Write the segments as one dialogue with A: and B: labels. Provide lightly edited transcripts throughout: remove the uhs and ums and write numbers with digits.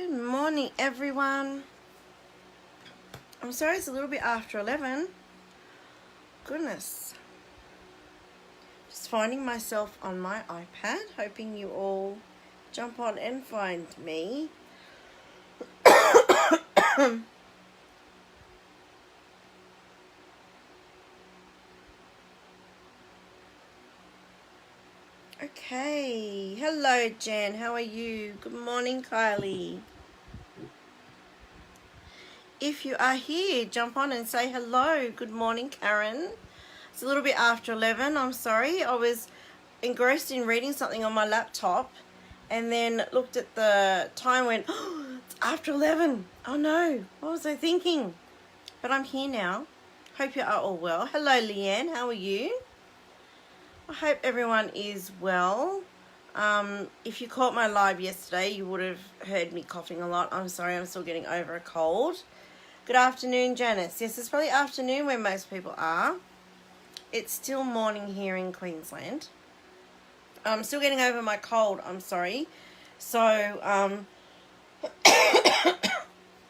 A: Good morning, everyone. I'm sorry it's a little bit after 11. Goodness. Just finding myself on my iPad, hoping you all jump on and find me. Okay. Hello, Jen. How are you? Good morning, Kylie. If you are here, jump on and say hello. Good morning, Karen. It's a little bit after 11. I'm sorry. I was engrossed in reading something on my laptop and then looked at the time and went, oh, it's after 11. Oh no, what was I thinking? But I'm here now. Hope you are all well. Hello, Leanne. How are you? I hope everyone is well. If you caught my live yesterday, you would have heard me coughing a lot. I'm sorry, I'm still getting over a cold. Good afternoon, Janice. Yes, it's probably afternoon where most people are. It's still morning here in Queensland. I'm still getting over my cold, I'm sorry. So,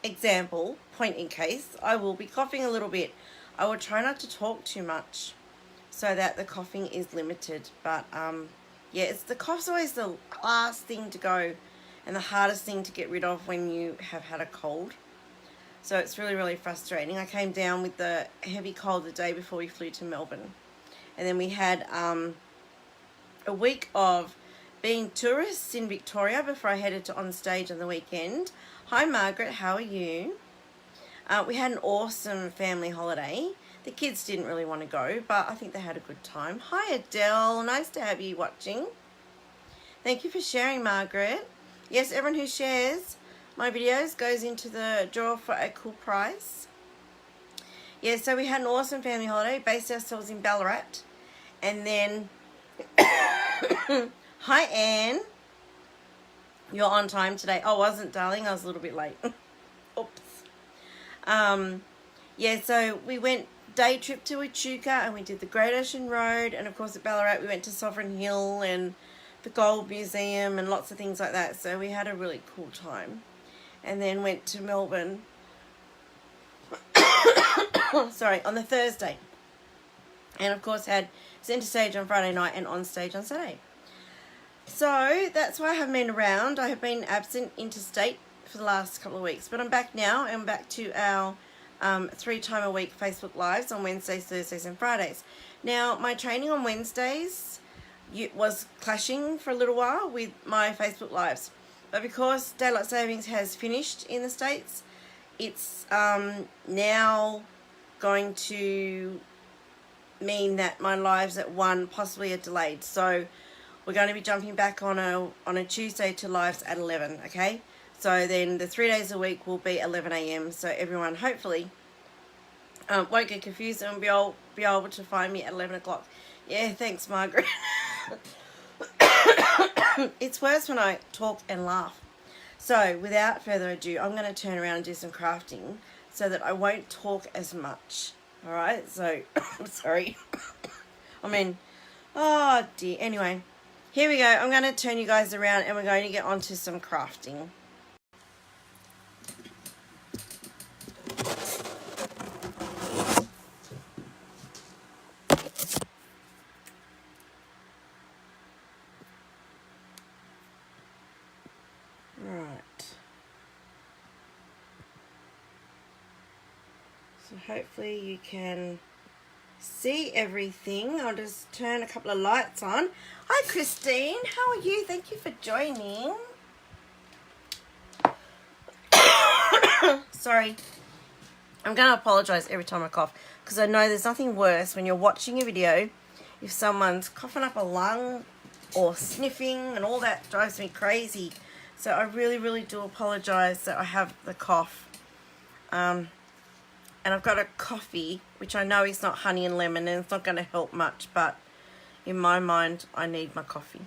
A: example, point in case, I will be coughing a little bit. I will try not to talk too much so that the coughing is limited. But, yeah, the cough's always the last thing to go and the hardest thing to get rid of when you have had a cold. So it's really, really frustrating. I came down with the heavy cold the day before we flew to Melbourne. And then we had a week of being tourists in Victoria before I headed to on stage on the weekend. Hi, Margaret. How are you? We had an awesome family holiday. The kids didn't really want to go, but I think they had a good time. Hi, Adele. Nice to have you watching. Thank you for sharing, Margaret. Yes, everyone who shares my videos goes into the draw for a cool prize. Yeah, so we had an awesome family holiday, based ourselves in Ballarat. And then, hi, Anne. You're on time today. Oh, I wasn't, darling. I was a little bit late. Oops. Yeah, so we went day trip to Echuca and we did the Great Ocean Road. And, of course, at Ballarat, we went to Sovereign Hill and the Gold Museum and lots of things like that. So we had a really cool time. And then went to Melbourne, sorry, on the Thursday. And, of course, had centre stage on Friday night and on stage on Saturday. So that's why I haven't been around. I have been absent interstate for the last couple of weeks. But I'm back now. I'm back to our 3-time-a-week Facebook Lives on Wednesdays, Thursdays and Fridays. Now, my training on Wednesdays was clashing for a little while with my Facebook Lives. But because Daylight Savings has finished in the States, it's now going to mean that my lives at 1 possibly are delayed. So we're going to be jumping back on a Tuesday to lives at 11, okay? So then the 3 days a week will be 11 a.m. So everyone hopefully won't get confused and will be able to find me at 11 o'clock. Yeah, thanks, Margaret. It's worse when I talk and laugh. So without further ado, I'm going to turn around and do some crafting so that I won't talk as much. All right, so I'm sorry. I mean, oh dear. Anyway, here we go. I'm going to turn you guys around and we're going to get on to some crafting. So hopefully you can see everything. I'll just turn a couple of lights on. Hi, Christine. How are you? Thank you for joining. Sorry. I'm going to apologise every time I cough because I know there's nothing worse when you're watching a video if someone's coughing up a lung or sniffing, and all that drives me crazy. So I really, really do apologise that I have the cough. And I've got a coffee, which I know is not honey and lemon, and it's not going to help much, but in my mind, I need my coffee.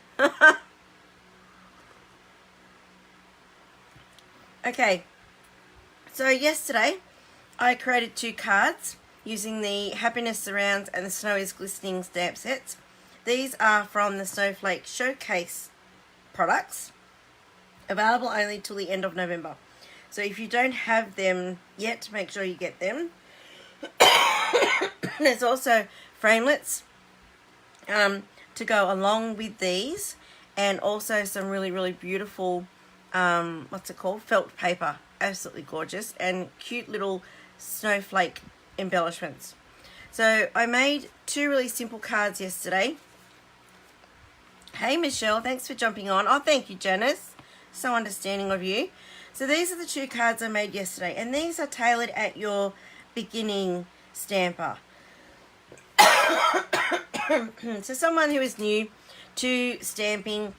A: Okay, so yesterday, I created 2 cards using the Happiness Surrounds and the Snow is Glistening stamp sets. These are from the Snowflake Showcase products. Available only till the end of November. So if you don't have them yet, make sure you get them. There's also framelits to go along with these, and also some really, really beautiful, what's it called? Felt paper. Absolutely gorgeous, and cute little snowflake embellishments. So I made 2 really simple cards yesterday. Hey Michelle, thanks for jumping on. Oh, thank you, Janice. So understanding of you. So these are the 2 cards I made yesterday, and these are tailored at your beginning stamper. So someone who is new to stamping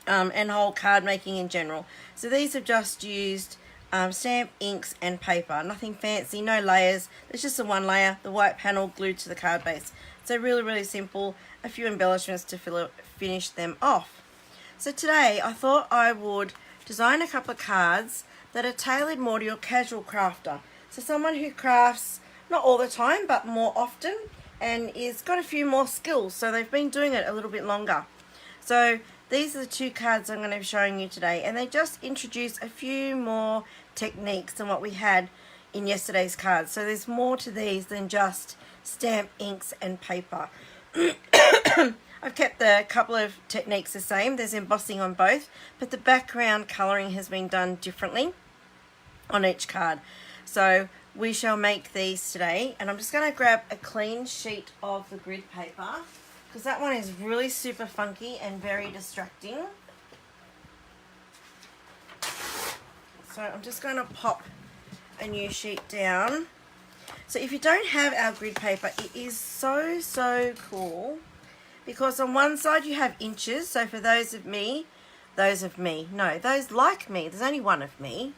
A: and whole card making in general. So these have just used stamp, inks and paper. Nothing fancy, no layers. There's just the one layer, the white panel glued to the card base. So really, really simple. A few embellishments to finish them off. So today I thought I would design a couple of cards that are tailored more to your casual crafter. So someone who crafts not all the time but more often, and is got a few more skills, so they've been doing it a little bit longer. So these are the 2 cards I'm going to be showing you today, and they just introduce a few more techniques than what we had in yesterday's cards. So there's more to these than just stamp, inks and paper. I've kept a couple of techniques the same. There's embossing on both, but the background colouring has been done differently on each card. So we shall make these today, and I'm just going to grab a clean sheet of the grid paper because that one is really super funky and very distracting. So I'm just going to pop a new sheet down. So if you don't have our grid paper, it is so cool because on one side you have inches. So for those like me, there's only one of me.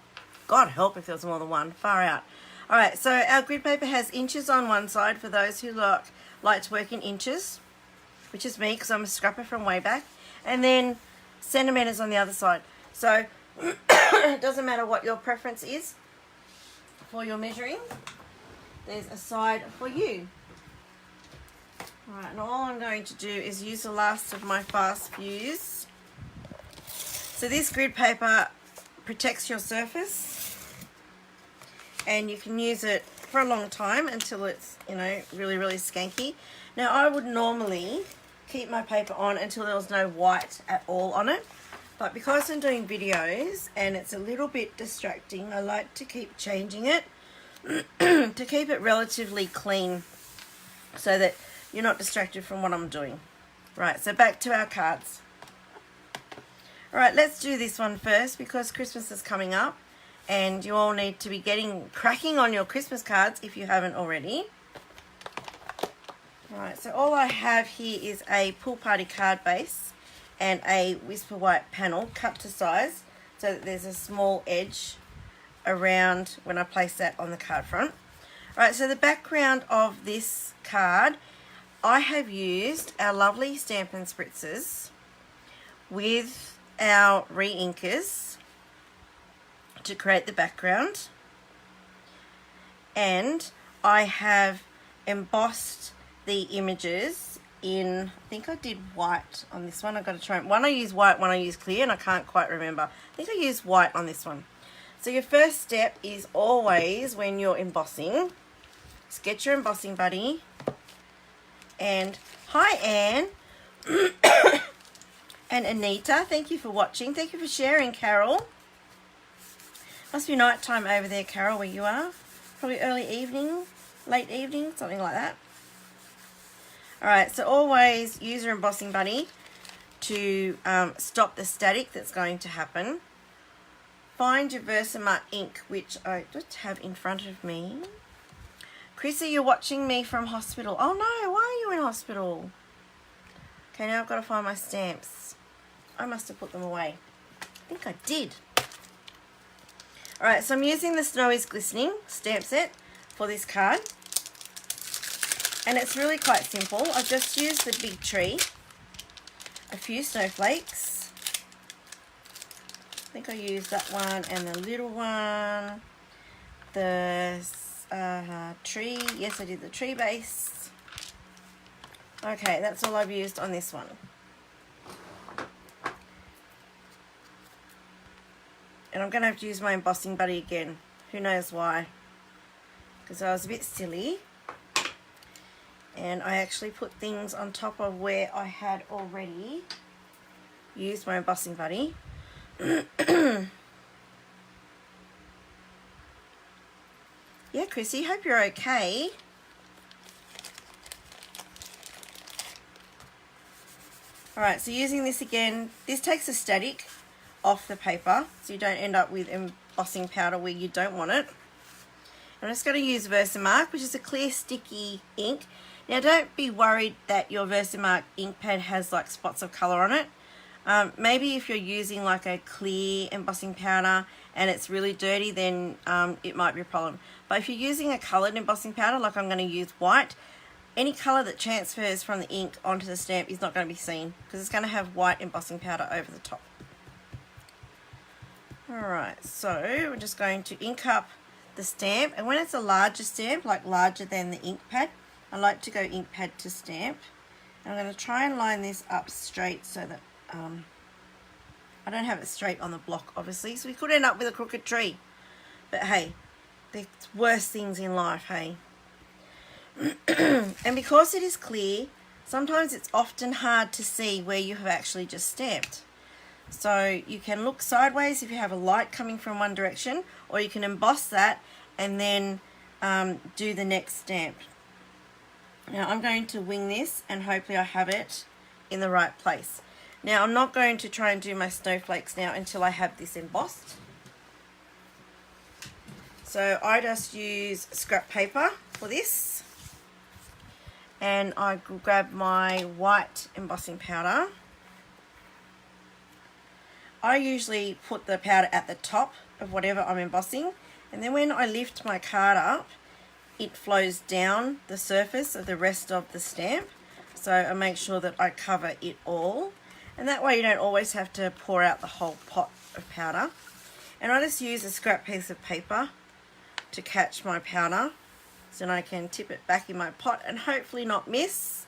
A: God help if there was more than one, far out. Alright, so our grid paper has inches on one side for those who like to work in inches, which is me because I'm a scrapper from way back, and then centimetres on the other side. So it doesn't matter what your preference is for your measuring, there's a side for you. Alright, and all I'm going to do is use the last of my fast fuse. So this grid paper protects your surface, and you can use it for a long time until it's, really, really skanky. Now I would normally keep my paper on until there was no white at all on it, but because I'm doing videos and it's a little bit distracting, I like to keep changing it to keep it relatively clean so that you're not distracted from what I'm doing. Right, so back to our cards. Alright, let's do this one first because Christmas is coming up and you all need to be cracking on your Christmas cards if you haven't already. Alright, so all I have here is a Pool Party card base and a Whisper White panel cut to size so that there's a small edge around when I place that on the card front. Alright, so the background of this card, I have used our lovely Stampin' Spritzers with our re-inkers to create the background, and I have embossed the images in, I think I did white on this one. I've got to try, one I use white, one I use clear, and I can't quite remember. I think I used white on this one. So your first step is always when you're embossing, just get your embossing buddy. And hi Anne and Anita, thank you for watching. Thank you for sharing, Carol. Must be night time over there, Carol, where you are. Probably early evening, late evening, something like that. Alright, so always use your embossing buddy to stop the static that's going to happen. Find your Versamark ink, which I just have in front of me. Chrissy, you're watching me from hospital. Oh no, why are you in hospital? Okay, now I've got to find my stamps. I must have put them away. I think I did. Alright, so I'm using the Snow is Glistening stamp set for this card. And it's really quite simple. I've just used the big tree, a few snowflakes. I think I used that one and the little one. The tree, yes I did the tree base. Okay, that's all I've used on this one. And I'm going to have to use my embossing buddy again. Who knows why? Because I was a bit silly. And I actually put things on top of where I had already used my embossing buddy. Yeah, Chrissy, hope you're okay. Alright, so using this again, this takes the static off the paper so you don't end up with embossing powder where you don't want it. I'm just going to use Versamark, which is a clear sticky ink. Now don't be worried that your Versamark ink pad has like spots of colour on it. Maybe if you're using like a clear embossing powder and it's really dirty, then it might be a problem. But if you're using a coloured embossing powder, like I'm going to use white, any colour that transfers from the ink onto the stamp is not going to be seen because it's going to have white embossing powder over the top. Alright, so we're just going to ink up the stamp, and when it's a larger stamp, like larger than the ink pad, I like to go ink pad to stamp. And I'm going to try and line this up straight so that I don't have it straight on the block, obviously, so we could end up with a crooked tree. But hey, there's worse things in life, hey. And because it is clear, sometimes it's often hard to see where you have actually just stamped. So you can look sideways if you have a light coming from one direction, or you can emboss that and then do the next stamp. Now I'm going to wing this and hopefully I have it in the right place. Now I'm not going to try and do my snowflakes now until I have this embossed. So I just use scrap paper for this, and I grab my white embossing powder. I usually put the powder at the top of whatever I'm embossing, and then when I lift my card up, it flows down the surface of the rest of the stamp. So I make sure that I cover it all, and that way you don't always have to pour out the whole pot of powder. And I just use a scrap piece of paper to catch my powder, so then I can tip it back in my pot and hopefully not miss.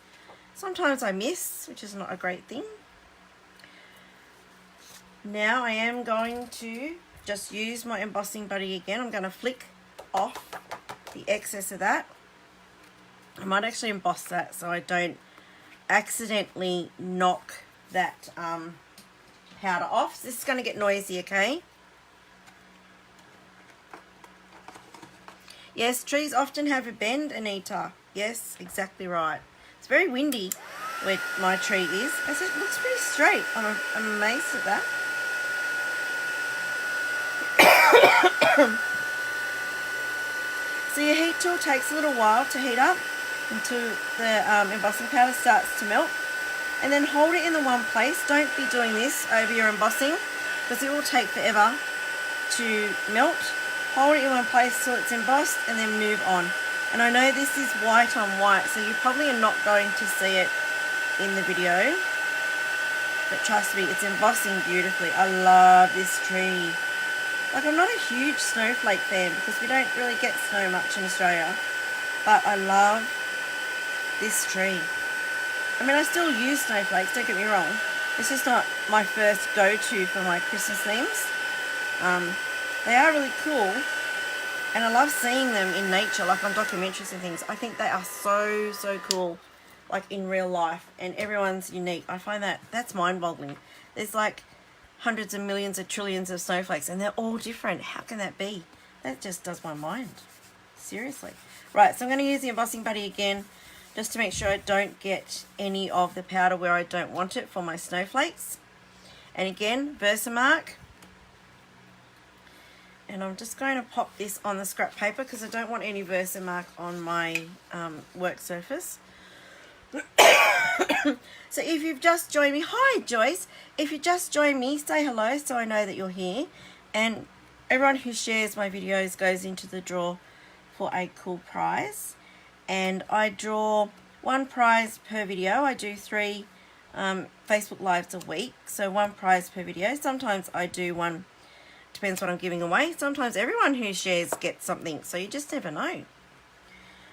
A: Sometimes I miss, which is not a great thing. Now I am going to just use my embossing buddy again. I'm going to flick off the excess of that. I might actually emboss that so I don't accidentally knock that powder off. So this is going to get noisy, okay? Yes, trees often have a bend, Anita. Yes, exactly right. It's very windy where my tree is, as it looks pretty straight. I'm amazed at that. So your heat tool takes a little while to heat up until the embossing powder starts to melt. And then hold it in the one place. Don't be doing this over your embossing because it will take forever to melt. Hold it in one place till it's embossed and then move on. And I know this is white on white, so you probably are not going to see it in the video. But trust me, it's embossing beautifully. I love this tree. Like, I'm not a huge snowflake fan because we don't really get snow much in Australia. But I love this tree. I mean, I still use snowflakes, don't get me wrong. It's just not my first go-to for my Christmas themes. They are really cool, and I love seeing them in nature, like on documentaries and things. I think they are so, so cool, like in real life, and everyone's unique. I find that's mind-boggling. There's like hundreds of millions of trillions of snowflakes, and they're all different. How can that be? That just does my mind. Seriously. Right, so I'm going to use the embossing buddy again, just to make sure I don't get any of the powder where I don't want it for my snowflakes. And again, Versamark. And I'm just going to pop this on the scrap paper because I don't want any Versamark on my work surface. So if you've just joined me, hi Joyce. If you just joined me, say hello so I know that you're here. And everyone who shares my videos goes into the draw for a cool prize. And I draw one prize per video. I do 3 Facebook Lives a week, so 1 prize per video. Sometimes I do one. Depends what I'm giving away. Sometimes everyone who shares gets something, so you just never know.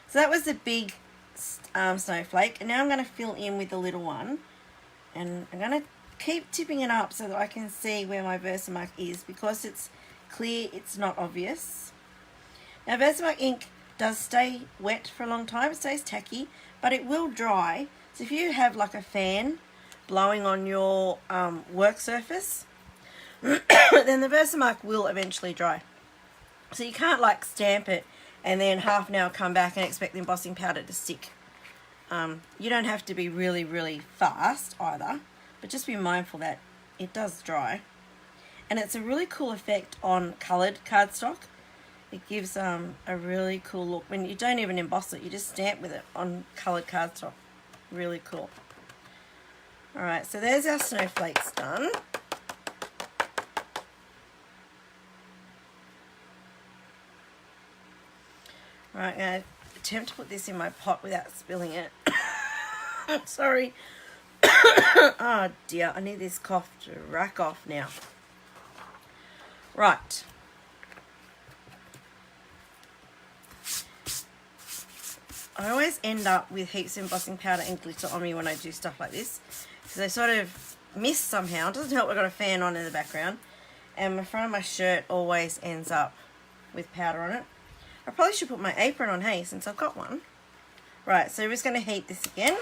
A: So that was the big snowflake, and now I'm going to fill in with the little one, and I'm going to keep tipping it up so that I can see where my Versamark is. Because it's clear, it's not obvious. Now Versamark ink does stay wet for a long time. It stays tacky, but it will dry. So if you have like a fan blowing on your work surface, then the Versamark will eventually dry. So you can't like stamp it and then half an hour come back and expect the embossing powder to stick. You don't have to be really, really fast either, but just be mindful that it does dry. And it's a really cool effect on coloured cardstock. It gives a really cool look. When you don't even emboss it, you just stamp with it on coloured cardstock. Really cool. Alright, so there's our snowflakes done. Alright, I'm going to attempt to put this in my pot without spilling it. Sorry. Oh dear, I need this cough to rack off now. Right. I always end up with heaps of embossing powder and glitter on me when I do stuff like this, because I sort of miss somehow. It doesn't help I've got a fan on in the background, and the front of my shirt always ends up with powder on it. I probably should put my apron on, hey, since I've got one. Right, so we're just going to heat this again.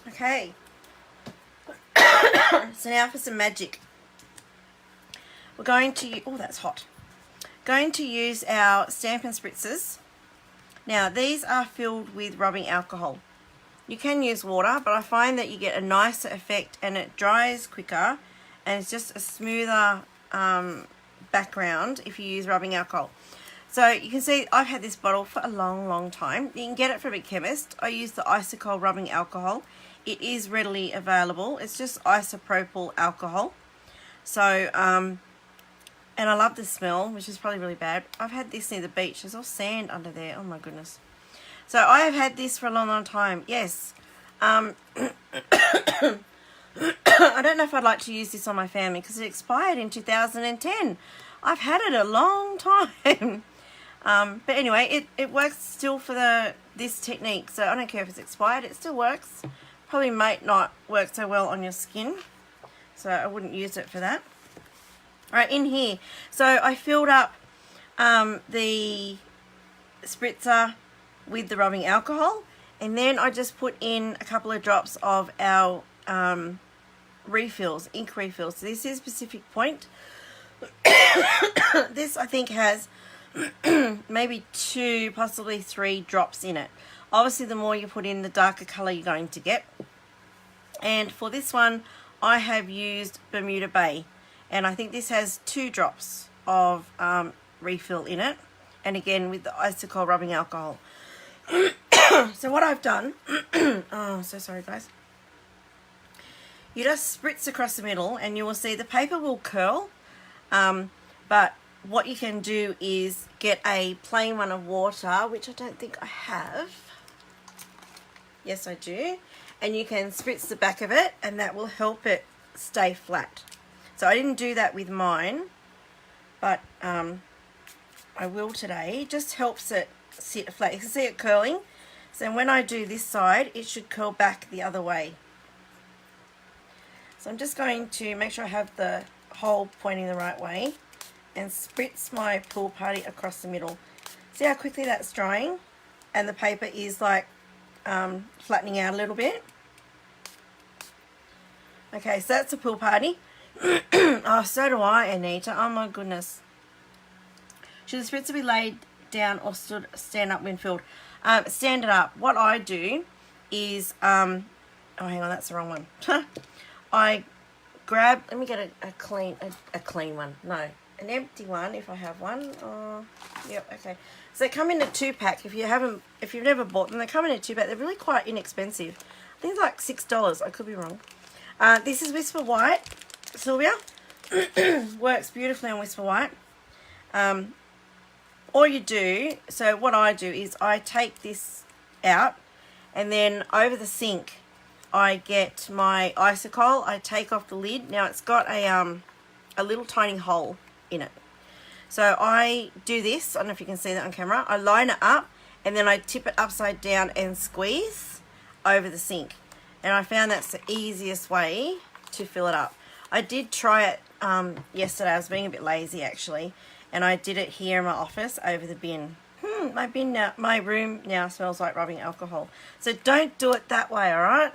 A: Okay, so now for some magic. We're going to, oh that's hot, going to use our Stampin' Spritzers. Now these are filled with rubbing alcohol. You can use water, but I find that you get a nicer effect and it dries quicker and it's just a smoother background if you use rubbing alcohol. So you can see I've had this bottle for a long time. You can get it from a chemist. I use the Isocol rubbing alcohol. It is readily available. It's just isopropyl alcohol. So, and I love the smell, which is probably really bad. I've had this near the beach. There's all sand under there. Oh my goodness. So I have had this for a long time. Yes. I don't know if I'd like to use this on my family because it expired in 2010. I've had it a long time. But anyway, it works still for this technique. So I don't care if it's expired. It still works. Probably might not work so well on your skin, so I wouldn't use it for that. Alright, in here, so I filled up the spritzer with the rubbing alcohol, and then I just put in a couple of drops of our refills, ink refills. So this is Pacific Point. This I think has maybe 2, possibly 3 drops in it. Obviously the more you put in, the darker colour you're going to get. And for this one I have used Bermuda Bay, and I think this has 2 drops of refill in it, and again with the Isocol rubbing alcohol. So what I've done, oh so sorry guys, you just spritz across the middle and you will see the paper will curl, but what you can do is get a plain one of water, which I don't think I have. Yes, I do. And you can spritz the back of it and that will help it stay flat. So I didn't do that with mine, but I will today. It just helps it sit flat. You can see it curling. So when I do this side, it should curl back the other way. So I'm just going to make sure I have the hole pointing the right way and spritz my pool party across the middle. See how quickly that's drying? And the paper is like flattening out a little bit. Okay, so that's a pool party. Oh, so do I, Anita. Oh my goodness. Should the spritzer be laid down or stand up when filled? Stand it up. What I do is, oh hang on, that's the wrong one. I grab, let me get a clean one. No, an empty one if I have one. Oh, yep, okay. So they come in a 2-pack. If you've never bought them, they come in a 2-pack. They're really quite inexpensive. think it's like $6. I could be wrong. This is Whisper White, Sylvia. Works beautifully on Whisper White. All you do, so what I do is I take this out, and then over the sink I get my Isocol. I take off the lid. Now it's got a little tiny hole in it. So I do this, I don't know if you can see that on camera. I line it up and then I tip it upside down and squeeze over the sink. And I found that's the easiest way to fill it up. I did try it yesterday. I was being a bit lazy actually. And I did it here in my office over the bin. My room now smells like rubbing alcohol. So don't do it that way, alright?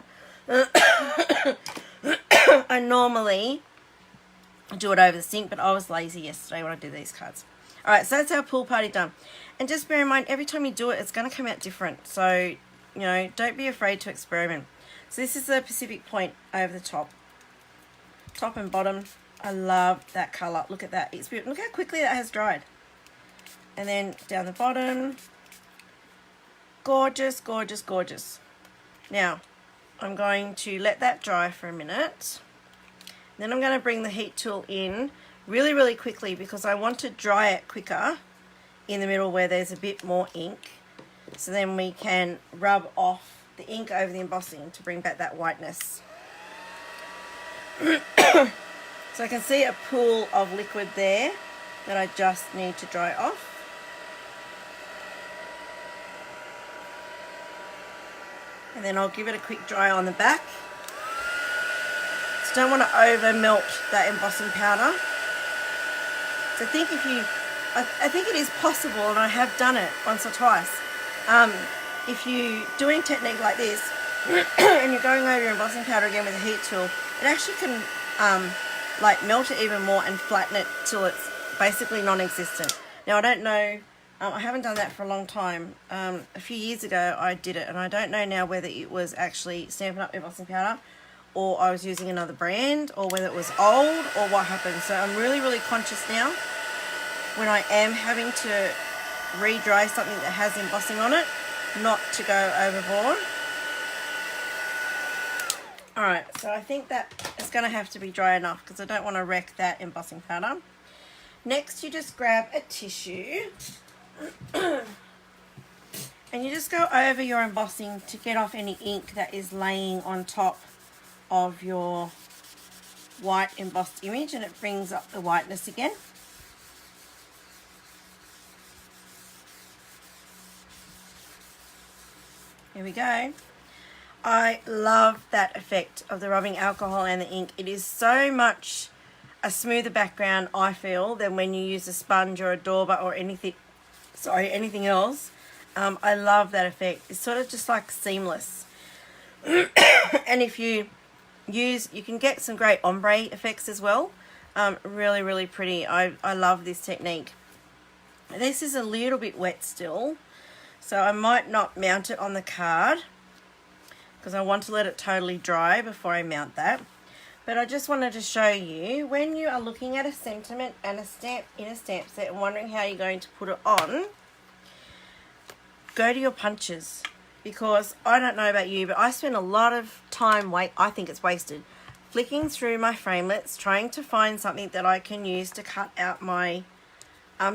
A: I normally do it over the sink, but I was lazy yesterday when I did these cards. Alright, so that's our pool party done. And just bear in mind, every time you do it, it's going to come out different. So, you know, don't be afraid to experiment. So this is the Pacific Point over the top. Top and bottom. I love that colour. Look at that. It's beautiful. Look how quickly that has dried. And then down the bottom. Gorgeous, gorgeous, gorgeous. Now, I'm going to let that dry for a minute. Then I'm going to bring the heat tool in really, really quickly because I want to dry it quicker in the middle where there's a bit more ink. So then we can rub off the ink over the embossing to bring back that whiteness. So I can see a pool of liquid there that I just need to dry off. And then I'll give it a quick dry on the back. So don't want to over melt that embossing powder. So I think it is possible, and I have done it once or twice. If you're doing a technique like this and you're going over your embossing powder again with a heat tool, it actually can like melt it even more and flatten it till it's basically non-existent. Now I don't know, I haven't done that for a long time. A few years ago I did it, and I don't know now whether it was actually Stampin' Up! Embossing powder or I was using another brand, or whether it was old or what happened. So I'm really, really conscious now when I am having to re-dry something that has embossing on it, not to go overboard. Alright, so I think that it's going to have to be dry enough because I don't want to wreck that embossing powder. Next, you just grab a tissue and you just go over your embossing to get off any ink that is laying on top of your white embossed image, and it brings up the whiteness again. Here we go. I love that effect of the rubbing alcohol and the ink. It is so much a smoother background, I feel, than when you use a sponge or a dauber or anything else. I love that effect. It's sort of just like seamless. And if you can get some great ombre effects as well. Really, really pretty. I love this technique. This is a little bit wet still, so I might not mount it on the card because I want to let it totally dry before I mount that. But I just wanted to show you, when you are looking at a sentiment and a stamp in a stamp set and wondering how you're going to put it on, go to your punches. Because I don't know about you, but I spend a lot of time, I think it's wasted, flicking through my framelits trying to find something that I can use to cut out my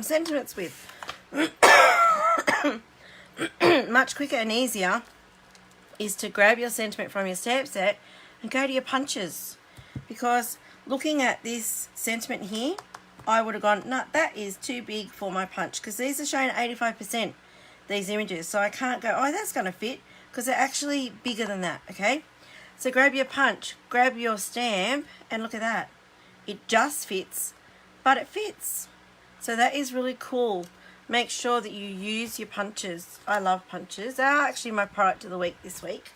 A: sentiments with. Much quicker and easier is to grab your sentiment from your stamp set and go to your punches. Because looking at this sentiment here, I would have gone, no, that is too big for my punch, because these are showing 85%, these images, so I can't go, oh, that's going to fit, because they're actually bigger than that. Okay, so grab your punch, grab your stamp, and look at that, it just fits, but it fits. So that is really cool. Make sure that you use your punches. I love punches. They are actually my product of the week this week.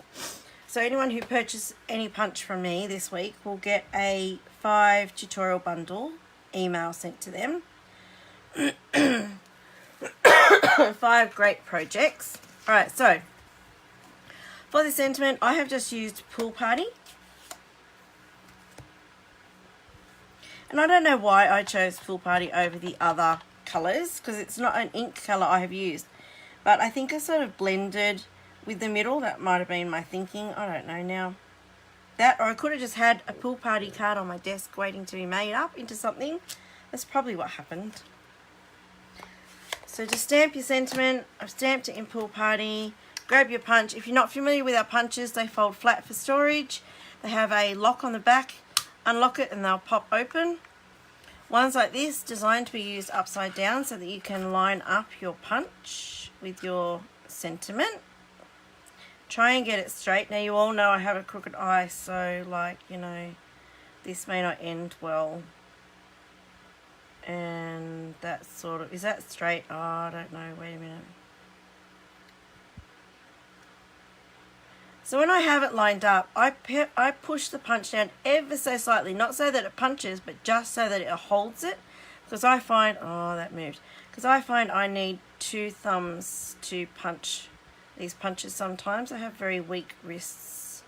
A: So anyone who purchases any punch from me this week will get a 5 tutorial bundle email sent to them. 5 great projects. Alright, so for the sentiment, I have just used Pool Party. And I don't know why I chose Pool Party over the other colours, because it's not an ink colour I have used. But I think I sort of blended with the middle. That might have been my thinking. I don't know now. That, or I could have just had a pool party card on my desk waiting to be made up into something. That's probably what happened. So just stamp your sentiment. I've stamped it in pool party. Grab your punch. If you're not familiar with our punches, they fold flat for storage. They have a lock on the back. Unlock it and they'll pop open. Ones like this, designed to be used upside down so that you can line up your punch with your sentiment. Try and get it straight. Now you all know I have a crooked eye, so like, you know, this may not end well. And that sort of, is that straight? Oh, I don't know, wait a minute. So when I have it lined up, I push the punch down ever so slightly, not so that it punches, but just so that it holds it. Because I find, oh, that moved. Because I find I need 2 thumbs to punch these punches sometimes. I have very weak wrists.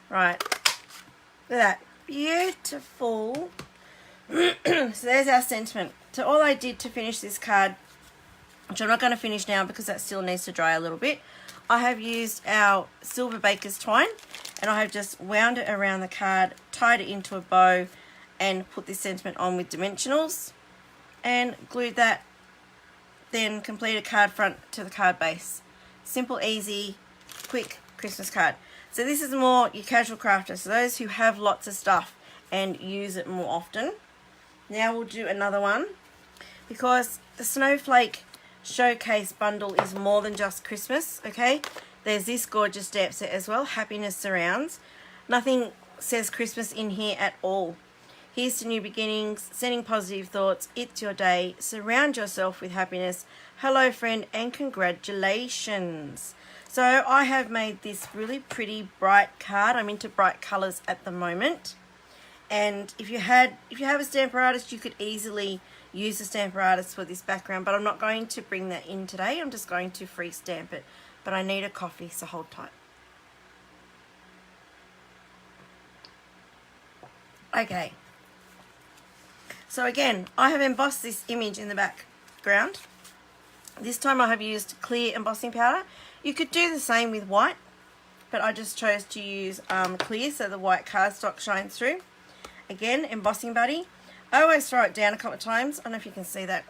A: Right, look at that, beautiful. So there's our sentiment. So all I did to finish this card, which I'm not going to finish now because that still needs to dry a little bit, I have used our silver baker's twine and I have just wound it around the card, tied it into a bow and put this sentiment on with dimensionals and glued that, then complete a card front to the card base. Simple, easy, quick Christmas card. So this is more your casual crafter, so those who have lots of stuff and use it more often. Now we'll do another one because the Snowflake Showcase bundle is more than just Christmas, okay? There's this gorgeous stamp set as well, Happiness Surrounds. Nothing says Christmas in here at all. Here's to new beginnings, sending positive thoughts, it's your day, surround yourself with happiness, hello friend, and congratulations. So I have made this really pretty bright card. I'm into bright colours at the moment. And if you have a Stamper Artist, you could easily use the Stamper Artist for this background, but I'm not going to bring that in today. I'm just going to free stamp it. But I need a coffee, so hold tight. Okay. So again, I have embossed this image in the background. This time I have used clear embossing powder. You could do the same with white, but I just chose to use clear so the white cardstock shines through. Again, embossing buddy. I always throw it down a couple of times. I don't know if you can see that.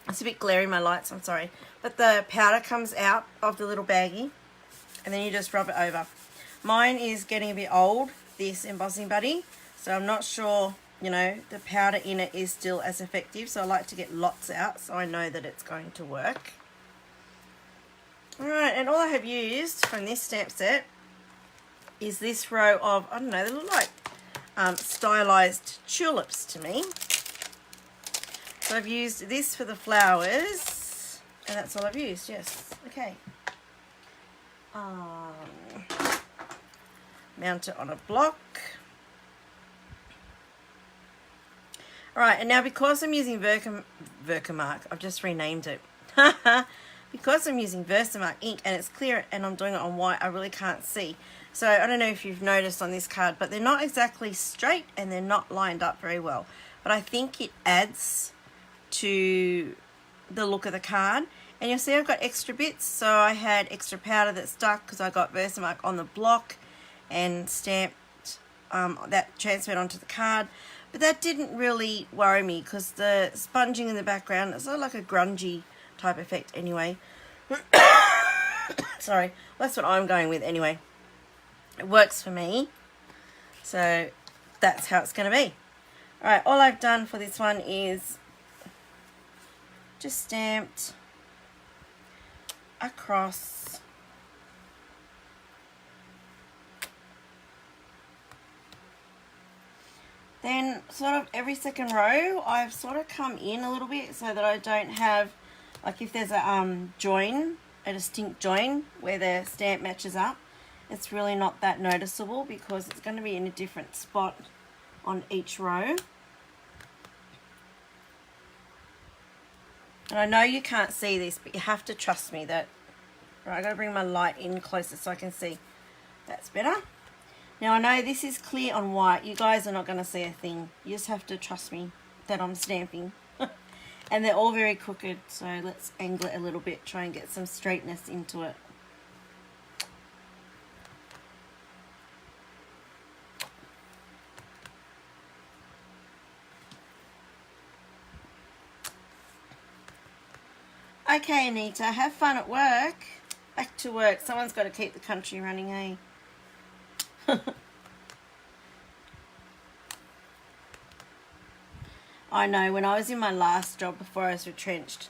A: It's a bit glary, my lights, I'm sorry. But the powder comes out of the little baggie and then you just rub it over. Mine is getting a bit old, this embossing buddy, so I'm not sure, you know, the powder in it is still as effective, so I like to get lots out so I know that it's going to work. Alright, and all I have used from this stamp set is this row of, I don't know, they look like stylized tulips to me. So I've used this for the flowers, and that's all I've used, yes. Okay. Mount it on a block. Alright, and now because I'm using Versamark, I've just renamed it. Because I'm using Versamark ink and it's clear and I'm doing it on white, I really can't see. So I don't know if you've noticed on this card, but they're not exactly straight and they're not lined up very well. But I think it adds to the look of the card. And you'll see I've got extra bits. So I had extra powder that stuck because I got Versamark on the block and stamped that transferred onto the card. But that didn't really worry me because the sponging in the background is sort of like a grungy type effect anyway. Sorry, that's what I'm going with anyway. It works for me, so that's how it's going to be. Alright, all I've done for this one is just stamped across then sort of every second row I've sort of come in a little bit so that I don't have, like if there's a join, a distinct join where the stamp matches up, it's really not that noticeable because it's going to be in a different spot on each row. And I know you can't see this, but you have to trust me that, right, I've got to bring my light in closer so I can see. That's better. Now I know this is clear on white. You guys are not going to see a thing. You just have to trust me that I'm stamping. And they're all very crooked, so let's angle it a little bit, try and get some straightness into it. Okay, Anita, have fun at work. Back to work. Someone's got to keep the country running, eh? I know, when I was in my last job before I was retrenched,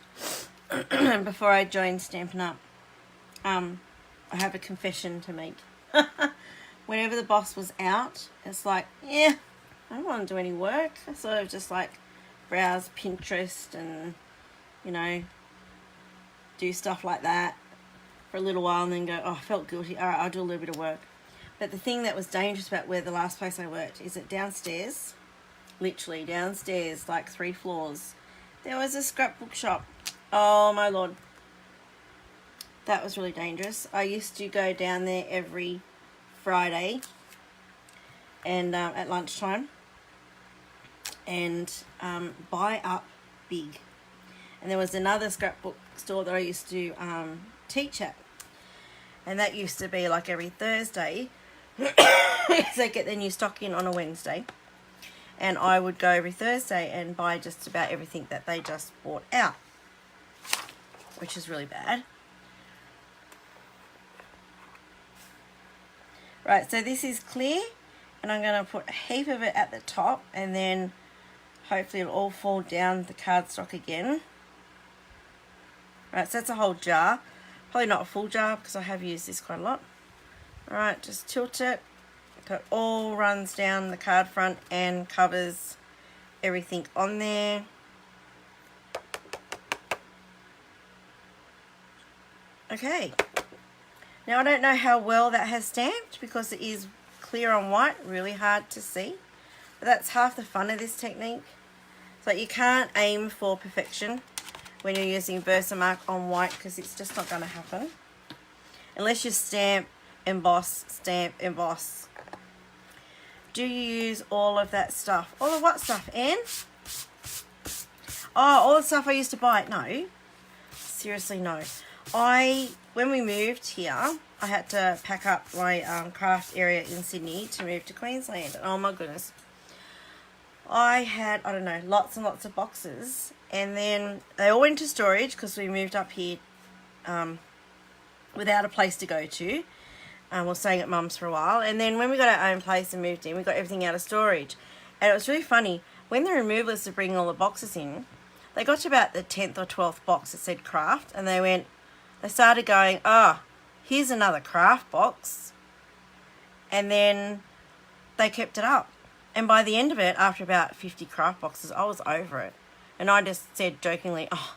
A: before I joined Stampin' Up, I have a confession to make. Whenever the boss was out, it's like, yeah, I don't want to do any work. I sort of just like browse Pinterest and, you know, do stuff like that for a little while and then go, oh, I felt guilty. All right, I'll do a little bit of work. But the thing that was dangerous about where the last place I worked is that downstairs, literally downstairs, like 3 floors, there was a scrapbook shop. Oh, my Lord. That was really dangerous. I used to go down there every Friday and at lunchtime and buy up big. And there was another scrapbook store that I used to teach at, and that used to be like every Thursday. They get their new stock in on a Wednesday, and I would go every Thursday and buy just about everything that they just bought out, which is really bad. Right, so this is clear, and I'm going to put a heap of it at the top, and then hopefully it'll all fall down the cardstock again. Right, so that's a whole jar. Probably not a full jar because I have used this quite a lot. Alright, just tilt it. It all runs down the card front and covers everything on there. Okay. Now I don't know how well that has stamped because it is clear on white, really hard to see. But that's half the fun of this technique. So you can't aim for perfection when you're using Versamark on white because it's just not going to happen. Unless you stamp, emboss, stamp, emboss. Do you use all of that stuff? All of what stuff, Anne? Oh, all the stuff I used to buy. No. Seriously, no. When we moved here, I had to pack up my craft area in Sydney to move to Queensland. Oh my goodness. I had, I don't know, lots and lots of boxes. And then they all went to storage because we moved up here without a place to go to. We were staying at Mum's for a while. And then when we got our own place and moved in, we got everything out of storage. And it was really funny. When the removalists were bringing all the boxes in, they got to about the 10th or 12th box that said craft. And they started going, oh, here's another craft box. And then they kept it up. And by the end of it, after about 50 craft boxes, I was over it. And I just said jokingly, oh,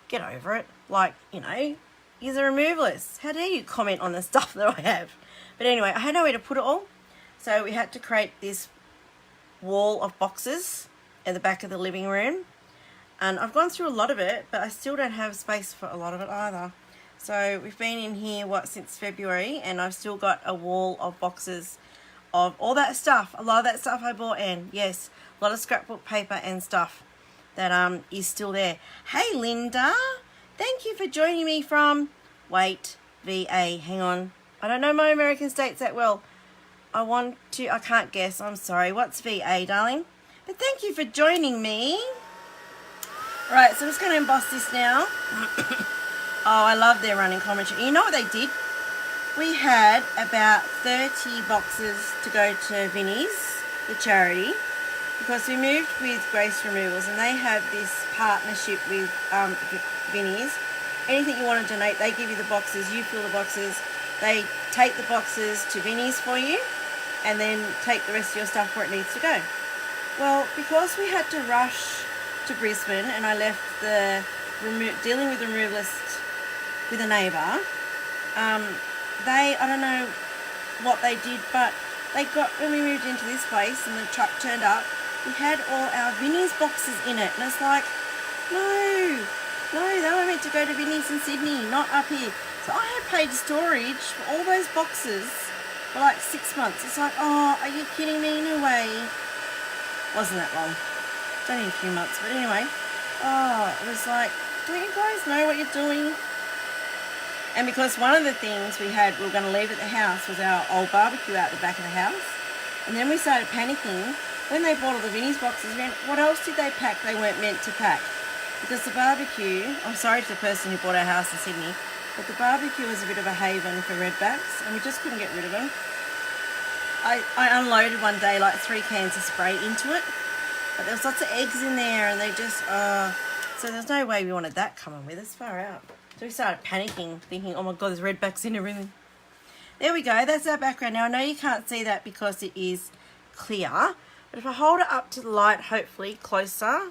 A: get over it. Like, you know, he's a removalist. How dare you comment on the stuff that I have? But anyway, I had nowhere to put it all. So we had to create this wall of boxes at the back of the living room. And I've gone through a lot of it, but I still don't have space for a lot of it either. So we've been in here, since February, and I've still got a wall of boxes of all that stuff. A lot of that stuff I bought in. Yes, a lot of scrapbook paper and stuff that is still there. Hey, Linda. Thank you for joining me from, VA. Hang on. I don't know my American states that well. I can't guess. I'm sorry. What's VA, darling? But thank you for joining me. Right, so I'm just going to emboss this now. Oh, I love their running commentary. You know what they did? We had about 30 boxes to go to Vinnie's, the charity, because we moved with Grace Removals and they have this partnership with Vinnie's. Anything you want to donate, they give you the boxes, you fill the boxes, they take the boxes to Vinnie's for you and then take the rest of your stuff where it needs to go. Well, because we had to rush to Brisbane and I left dealing with the removalist with a neighbour, I don't know what they did, but when we moved into this place and the truck turned up, we had all our Vinnie's boxes in it. And it's like, no, they were meant to go to Vinnie's in Sydney, not up here. So I had paid storage for all those boxes for like 6 months. It's like, oh, are you kidding me? No way. Wasn't that long. It's only a few months, but anyway. Oh, it was like, do you guys know what you're doing? And because one of the things we were going to leave at the house was our old barbecue out the back of the house. And then we started panicking. When they bought all the Vinnie's boxes, we went, what else did they pack they weren't meant to pack? because the barbecue, I'm sorry to the person who bought our house in Sydney, but the barbecue was a bit of a haven for redbacks and we just couldn't get rid of them. I unloaded one day like 3 cans of spray into it, but there was lots of eggs in there and they just, so there's no way we wanted that coming with us, far out. So we started panicking, thinking, oh my God, there's redbacks in everything. There we go, that's our background. Now I know you can't see that because it is clear, but if I hold it up to the light, hopefully closer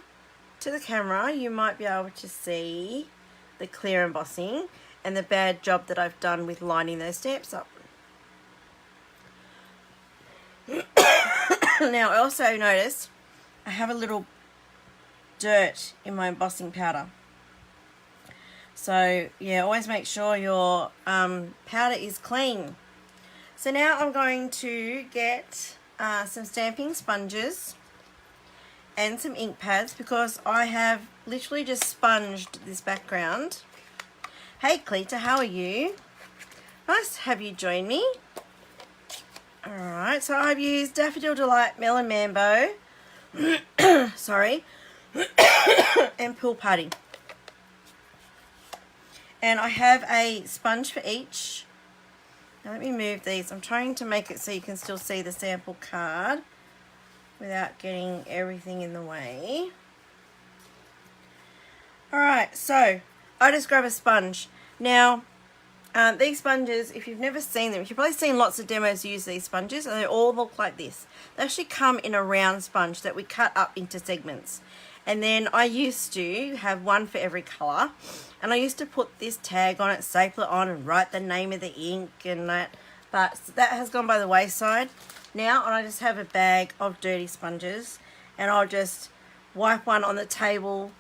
A: to the camera, you might be able to see the clear embossing and the bad job that I've done with lining those stamps up. Now I also noticed I have a little dirt in my embossing powder. So yeah, always make sure your powder is clean. So now I'm going to get some stamping sponges and some ink pads because I have literally just sponged this background. Hey Cleta, how are you? Nice to have you join me. Alright, so I've used Daffodil Delight, Melon Mambo, sorry, and Pool Party. And I have a sponge for each. Now let me move these. I'm trying to make it so you can still see the sample card without getting everything in the way. Alright, so I just grab a sponge. Now, these sponges, if you've never seen them, you've probably seen lots of demos use these sponges, and they all look like this. They actually come in a round sponge that we cut up into segments. And then I used to have one for every colour, and I used to put this tag on it, staple it on, and write the name of the ink and that. But that has gone by the wayside now, and I just have a bag of dirty sponges, and I'll just wipe one on the table,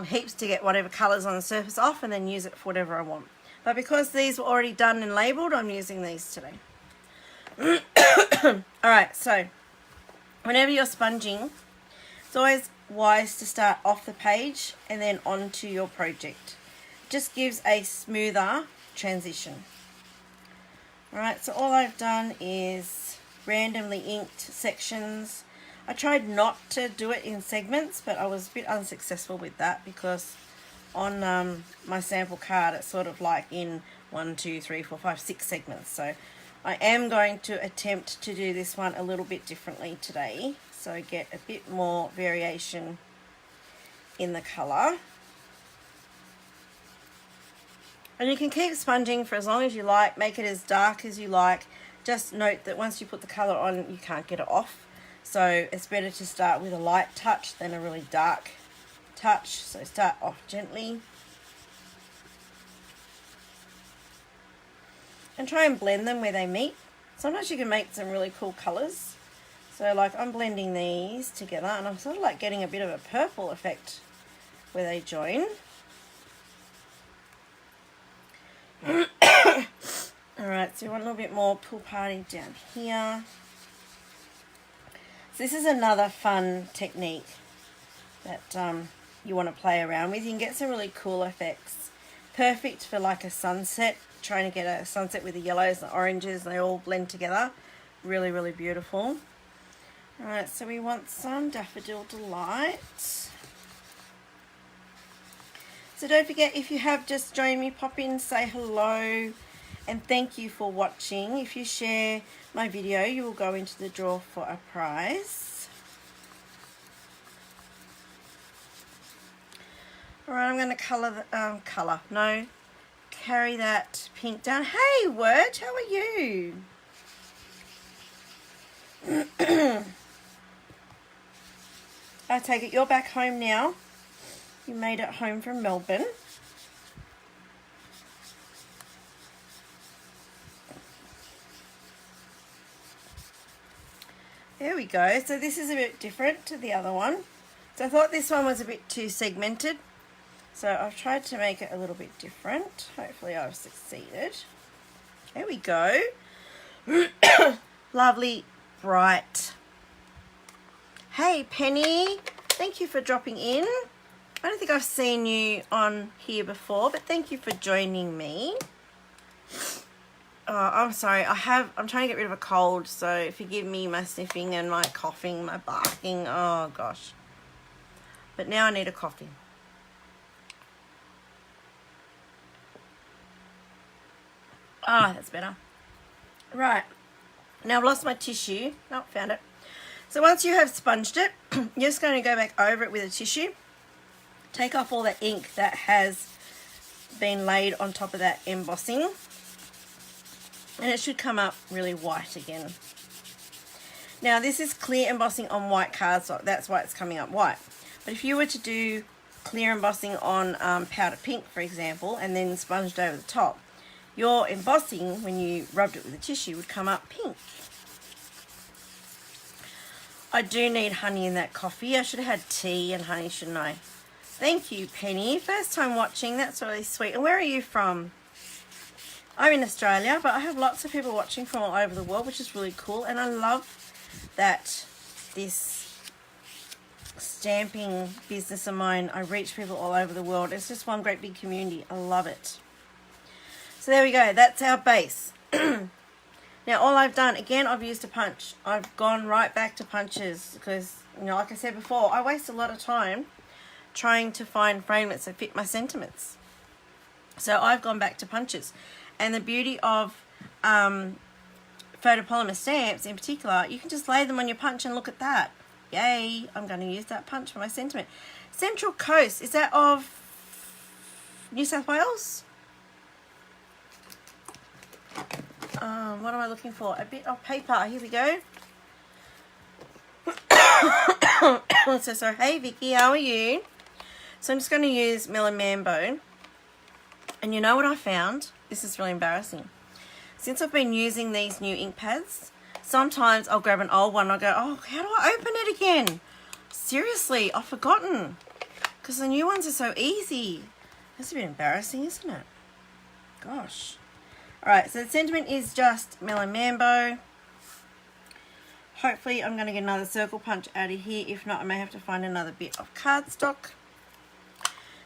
A: heaps to get whatever colours on the surface off, and then use it for whatever I want. But because these were already done and labelled, I'm using these today. Alright, so whenever you're sponging, it's always wise to start off the page and then onto your project. It just gives a smoother transition. Alright, so all I've done is randomly inked sections. I tried not to do it in segments, but I was a bit unsuccessful with that because on my sample card it's sort of like in 1, 2, 3, 4, 5, 6 segments. So I am going to attempt to do this one a little bit differently today, so I get a bit more variation in the colour. And you can keep sponging for as long as you like, make it as dark as you like. Just note that once you put the colour on, you can't get it off. So it's better to start with a light touch than a really dark touch. So start off gently. And try and blend them where they meet. Sometimes you can make some really cool colours. So like I'm blending these together and I'm sort of like getting a bit of a purple effect where they join. Alright, so you want a little bit more Pool Party down here. So this is another fun technique that you want to play around with. You can get some really cool effects. Perfect for like a sunset, trying to get a sunset with the yellows and the oranges and they all blend together. Really, really beautiful. Alright, so we want some Daffodil Delight. So don't forget, if you have just joined me, pop in, say hello, and thank you for watching. If you share my video, you will go into the draw for a prize. Alright, I'm going to carry that pink down. Hey, Word, how are you? I take it you're back home now. You made it home from Melbourne. There we go. So this is a bit different to the other one. So I thought this one was a bit too segmented. So I've tried to make it a little bit different. Hopefully I've succeeded. There we go. Lovely, bright. Hey Penny, thank you for dropping in. I don't think I've seen you on here before, but thank you for joining me. Oh, I'm sorry, I'm trying to get rid of a cold, so forgive me my sniffing and my coughing, my barking, oh gosh. But now I need a coffee. Ah, that's better. Right. Now I've lost my tissue. Oh, found it. So once you have sponged it, you're just going to go back over it with a tissue. Take off all the ink that has been laid on top of that embossing. And it should come up really white again. Now this is clear embossing on white cardstock. That's why it's coming up white. But if you were to do clear embossing on powder pink, for example, and then sponged over the top, your embossing, when you rubbed it with a tissue, would come up pink. I do need honey in that coffee. I should have had tea and honey, shouldn't I? Thank you, Penny. First time watching. That's really sweet. And where are you from? I'm in Australia, but I have lots of people watching from all over the world, which is really cool. And I love that this stamping business of mine, I reach people all over the world. It's just one great big community. I love it. So there we go. That's our base. Now all I've done, again, I've used a punch. I've gone right back to punches because, you know, like I said before, I waste a lot of time trying to find framelits that fit my sentiments. So I've gone back to punches. And the beauty of photopolymer stamps in particular, you can just lay them on your punch and look at that. Yay, I'm going to use that punch for my sentiment. Central Coast, is that of New South Wales? What am I looking for? A bit of paper. Here we go. So sorry. Hey Vicky, how are you? So I'm just going to use Melon Mambo. And you know what I found? This is really embarrassing. Since I've been using these new ink pads, sometimes I'll grab an old one and I'll go, oh, how do I open it again? Seriously, I've forgotten. Because the new ones are so easy. That's a bit embarrassing, isn't it? Gosh. Alright, so the sentiment is just Melon Mambo. Hopefully I'm going to get another circle punch out of here. If not, I may have to find another bit of cardstock.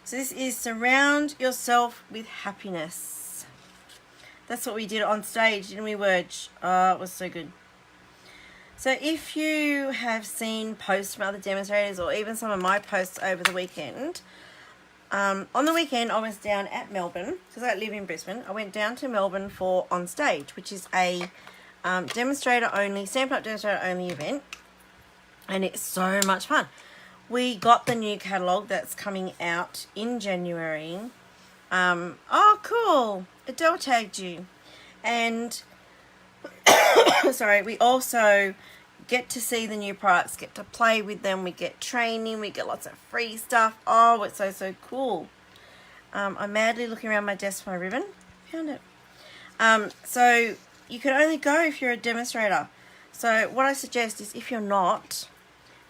A: So this is Surround Yourself with Happiness. That's what we did on stage, didn't we, Wurge? Oh, it was so good. So if you have seen posts from other demonstrators or even some of my posts over the weekend, on the weekend I was down at Melbourne, because I live in Brisbane. I went down to Melbourne for On Stage, which is a demonstrator only, Stampin' Up! Demonstrator only event. And it's so much fun. We got the new catalogue that's coming out in January. Oh, cool. Adele tagged you. And, sorry, we also get to see the new products, get to play with them. We get training. We get lots of free stuff. Oh, it's so, so cool. I'm madly looking around my desk for my ribbon. Found it. So you can only go if you're a demonstrator. So what I suggest is if you're not,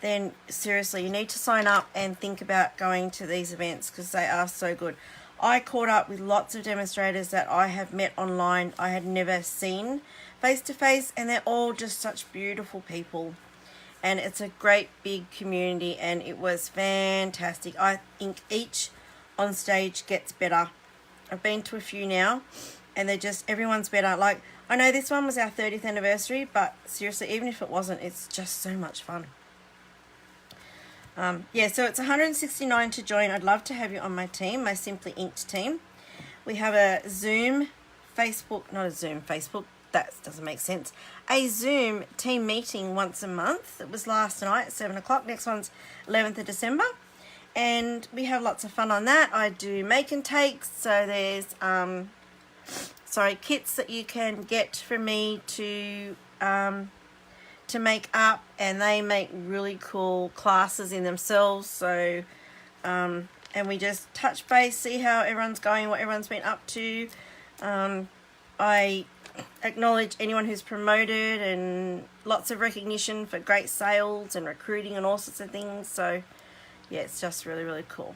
A: then seriously, you need to sign up and think about going to these events because they are so good. I caught up with lots of demonstrators that I have met online. I had never seen face to face, and they're all just such beautiful people. And it's a great big community, and it was fantastic. I think each On Stage gets better. I've been to a few now, and they're just, everyone's better. Like, I know this one was our 30th anniversary, but seriously, even if it wasn't, it's just so much fun. Yeah, so it's $169 to join. I'd love to have you on my team, my Simply Inked team. We have a Zoom, Facebook, not a Zoom, Facebook, that doesn't make sense. A Zoom team meeting once a month. It was last night at 7 o'clock. Next one's 11th of December. And we have lots of fun on that. I do make and takes. So there's, kits that you can get from me to make up, and they make really cool classes in themselves. So and we just touch base, see how everyone's going, what everyone's been up to. I acknowledge anyone who's promoted, and lots of recognition for great sales and recruiting and all sorts of things. So yeah, it's just really, really cool.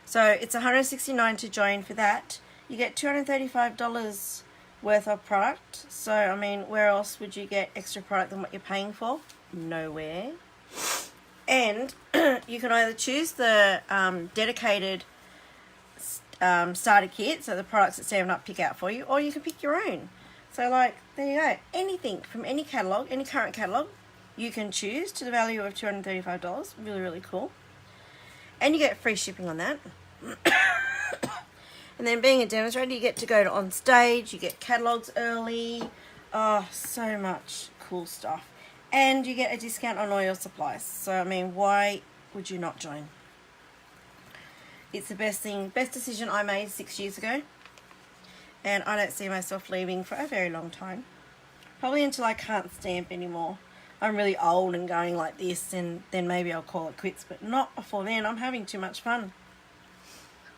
A: So it's $169 to join for that. You get $235 worth of product. So I mean, where else would you get extra product than what you're paying for? Nowhere. And you can either choose the dedicated starter kit, so the products that Stampin' Up! Pick out for you, or you can pick your own. So like, there you go, anything from any catalogue, any current catalogue, you can choose to the value of $235. Really, really cool. And you get free shipping on that. And then being a demonstrator, you get to go to on stage, you get catalogs early. Oh, so much cool stuff. And you get a discount on all your supplies. So, I mean, why would you not join? It's the best decision I made 6 years ago. And I don't see myself leaving for a very long time. Probably until I can't stamp anymore. I'm really old and going like this, and then maybe I'll call it quits. But not before then. I'm having too much fun.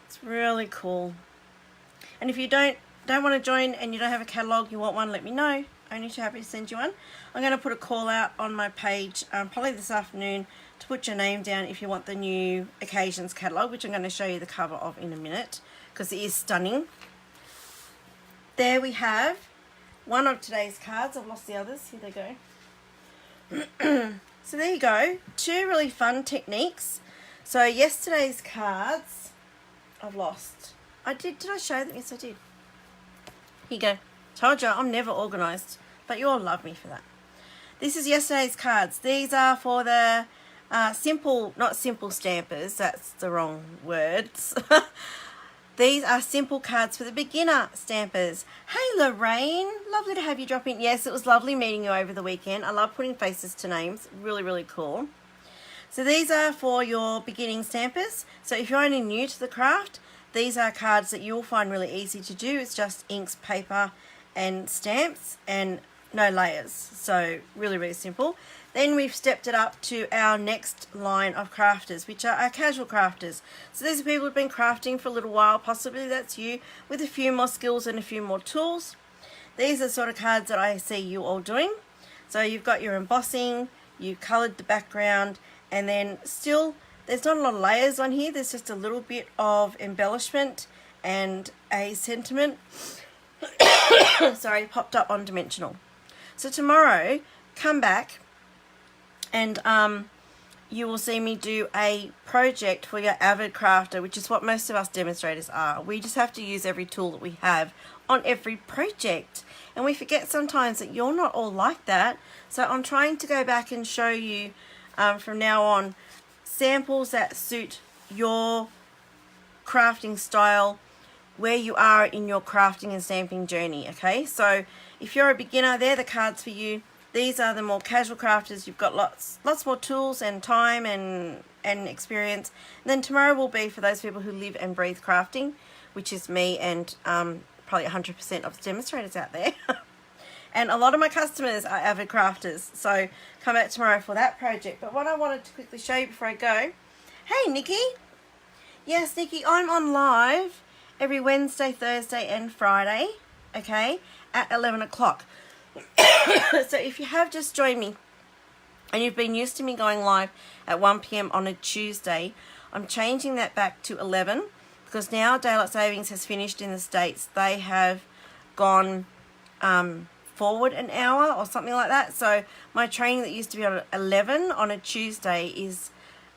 A: It's really cool. And if you don't want to join and you don't have a catalogue, you want one, let me know. Only too happy to send you one. I'm going to put a call out on my page probably this afternoon to put your name down if you want the new Occasions catalogue, which I'm going to show you the cover of in a minute because it is stunning. There we have one of today's cards. I've lost the others. Here they go. So there you go. Two really fun techniques. So yesterday's cards I've lost. Did I show them? Yes, I did. Here you go. Told you, I'm never organised, but you all love me for that. This is yesterday's cards. These are for the not simple stampers. That's the wrong words. These are simple cards for the beginner stampers. Hey, Lorraine. Lovely to have you drop in. Yes, it was lovely meeting you over the weekend. I love putting faces to names. Really, really cool. So these are for your beginning stampers. So if you're only new to the craft, these are cards that you'll find really easy to do. It's just inks, paper, and stamps, and no layers. So really, really simple. Then we've stepped it up to our next line of crafters, which are our casual crafters. So these are people who've been crafting for a little while, possibly that's you, with a few more skills and a few more tools. These are the sort of cards that I see you all doing. So you've got your embossing, you've coloured the background, and then still, there's not a lot of layers on here. There's just a little bit of embellishment and a sentiment. Sorry, popped up on Dimensional. So tomorrow, come back and you will see me do a project for your avid crafter, which is what most of us demonstrators are. We just have to use every tool that we have on every project. And we forget sometimes that you're not all like that. So I'm trying to go back and show you from now on samples that suit your crafting style, where you are in your crafting and stamping journey. Okay, so if you're a beginner, they're the cards for you. These are the more casual crafters. You've got lots more tools and time and experience. And then tomorrow will be for those people who live and breathe crafting, which is me and probably 100% of the demonstrators out there. And a lot of my customers are avid crafters, so come back tomorrow for that project. But what I wanted to quickly show you before I go, hey Nikki. Yes, Nikki, I'm on live every Wednesday, Thursday and Friday, okay, at 11 o'clock. So if you have just joined me and you've been used to me going live at 1 p.m. on a Tuesday, I'm changing that back to 11 because now Daylight Savings has finished in the States. They have gone forward an hour or something like that. So my training that used to be on 11 on a Tuesday is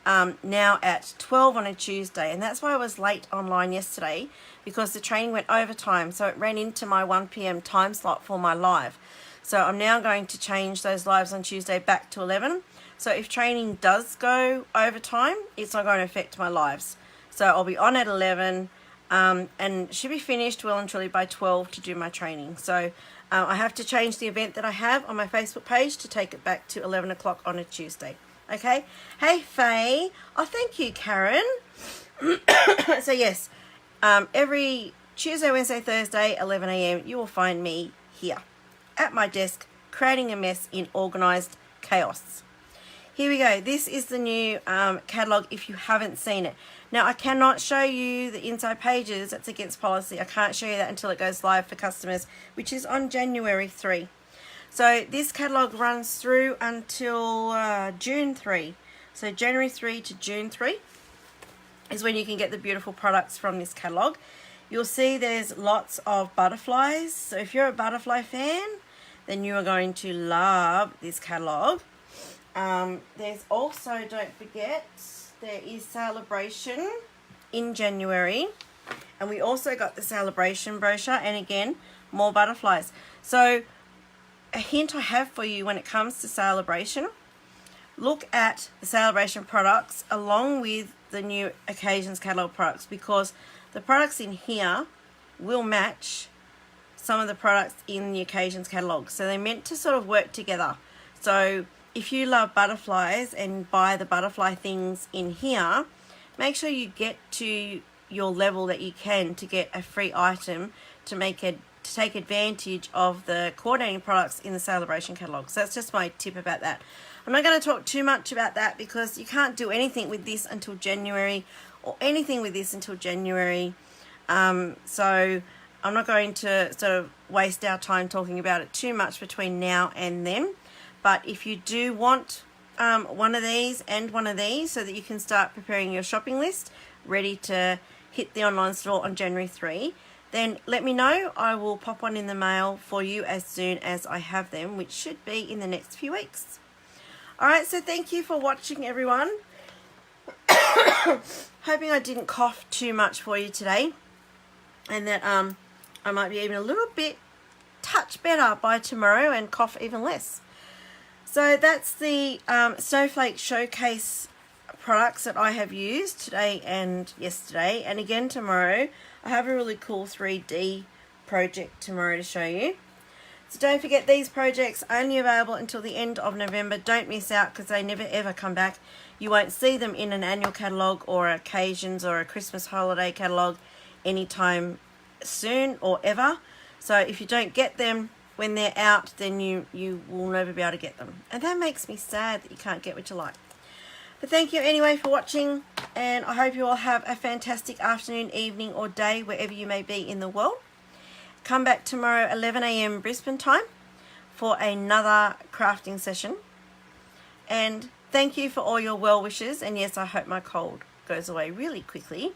A: now at 12 on a Tuesday, and that's why I was late online yesterday, because the training went overtime, so it ran into my 1 p.m. time slot for my live. So I'm now going to change those lives on Tuesday back to 11. So if training does go overtime, it's not going to affect my lives. So I'll be on at 11 and should be finished well and truly by 12 to do my training. So I have to change the event that I have on my Facebook page to take it back to 11 o'clock on a Tuesday. Okay. Hey, Faye. Oh, thank you, Karen. So, yes, every Tuesday, Wednesday, Thursday, 11 a.m., you will find me here at my desk creating a mess in organised chaos. Here we go. This is the new catalogue if you haven't seen it. Now, I cannot show you the inside pages. That's against policy. I can't show you that until it goes live for customers, which is on January 3. So this catalogue runs through until June 3. So January 3 to June 3 is when you can get the beautiful products from this catalogue. You'll see there's lots of butterflies. So if you're a butterfly fan, then you are going to love this catalogue. There's also, don't forget, there is Celebration in January. And we also got the Celebration brochure, and again, more butterflies. So a hint I have for you when it comes to Celebration, look at the Celebration products along with the new Occasions catalogue products, because the products in here will match some of the products in the Occasions catalogue. So they're meant to sort of work together. So if you love butterflies and buy the butterfly things in here, make sure you get to your level that you can to get a free item to take advantage of the coordinating products in the Celebration catalogue. So that's just my tip about that. I'm not going to talk too much about that because you can't do anything with this until January, or anything with this until January. So I'm not going to sort of waste our time talking about it too much between now and then. But if you do want one of these and one of these so that you can start preparing your shopping list, ready to hit the online store on January 3, then let me know. I will pop one in the mail for you as soon as I have them, which should be in the next few weeks. Alright, so thank you for watching, everyone. Hoping I didn't cough too much for you today, and that I might be even a little bit touch better by tomorrow and cough even less. So that's the Snowflake Showcase products that I have used today and yesterday, and again tomorrow. I have a really cool 3D project tomorrow to show you. So don't forget, these projects are only available until the end of November. Don't miss out because they never ever come back. You won't see them in an annual catalogue or Occasions or a Christmas holiday catalogue anytime soon or ever. So if you don't get them when they're out, then you will never be able to get them. And that makes me sad that you can't get what you like. But thank you anyway for watching, and I hope you all have a fantastic afternoon, evening or day wherever you may be in the world. Come back tomorrow 11 a.m. Brisbane time for another crafting session. And thank you for all your well wishes, and yes, I hope my cold goes away really quickly.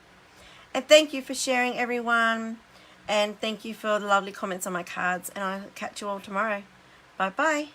A: And thank you for sharing, everyone, and thank you for the lovely comments on my cards, and I'll catch you all tomorrow. Bye bye.